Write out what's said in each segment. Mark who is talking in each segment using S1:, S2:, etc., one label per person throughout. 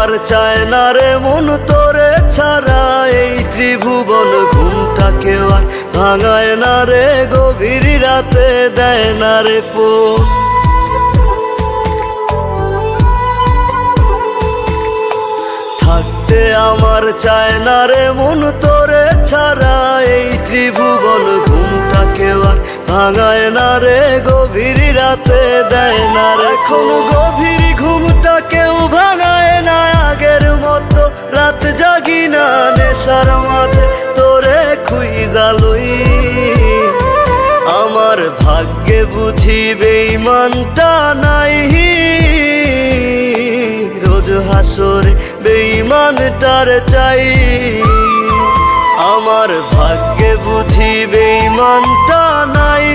S1: আমার চায় না রে মন তোরে ছাড়া, এই ত্রিভুবন ঘুমটাকেও আর ভাঙায় না রে, গভীর রাতে দেয় না রে ফোন। থাকতে আমার চায় না রে মন তোরে ছাড়া, এই ত্রিভুবন ঘুমটাকেও আর ভাঙায় না রে, গভীর রাতে দেয় না রে। এখন গভীর ঘুমটা কেউ ভাঙায় না, আগের মতো রাত জাগি না, নেশার মাঝে তোরে খুঁজা লই। আমার ভাগ্যে বুঝি বেঈমানটা নাই, রোজ হাসরে বেঈমানটার চাই। আমার ভাগ্যে বুঝি বেঈমানটা নাই,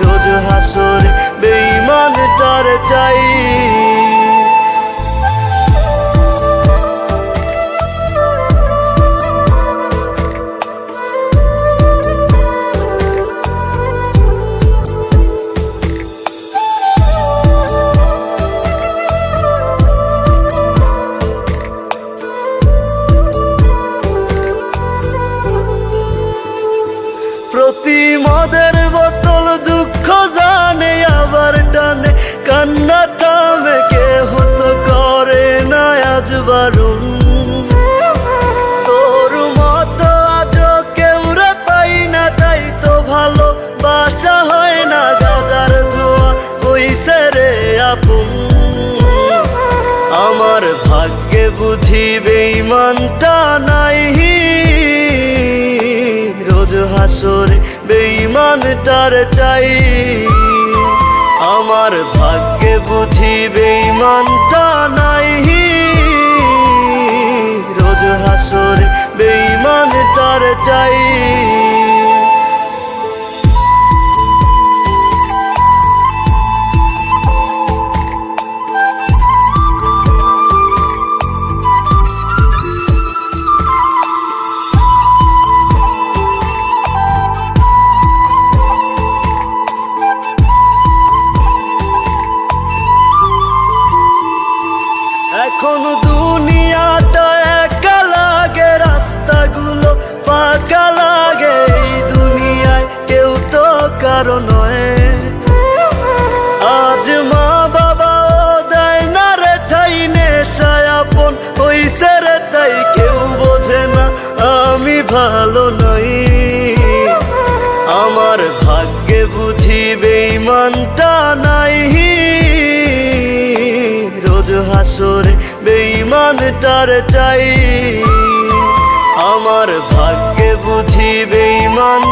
S1: রোজ হাসরে বেঈমানটার চাই। প্রতি মদের বোতল দুঃখ জানে, আবার টানে কান্না থামে, কেহ তো করে না আজ বারণ। তোর মতো আজ কেউ রে পাই না, তাই তো ভালো বাসা হয় না, গাজার ধোয়া হইছে রে আপন। আমার ভাগ্যে বুঝি বেঈমানটা নাই, রোজ হাসরে বেঈমানটার চাই। আমার ভাগ্যে বুঝি বেঈমানটা নাই, রোজ হাসরে বেঈমানটার চাই। এখন দুনিয়াটা একা লাগে, রাস্তাগুলো ফাঁকা লাগে, এই দুনিয়ায় কেউ তো কারো নয়। আজ মা বাবাও দেয় না রে ঠাই, নেশায় আপন হইছে রে তাই, কেউ বোঝে না আমি ভালো নই। আমার ভাগ্যে বুঝি বেঈমানটা নাই, রোজ হাসরে বেঈমানটার চাই। আমার ভাগ্যে বুঝি বেঈমান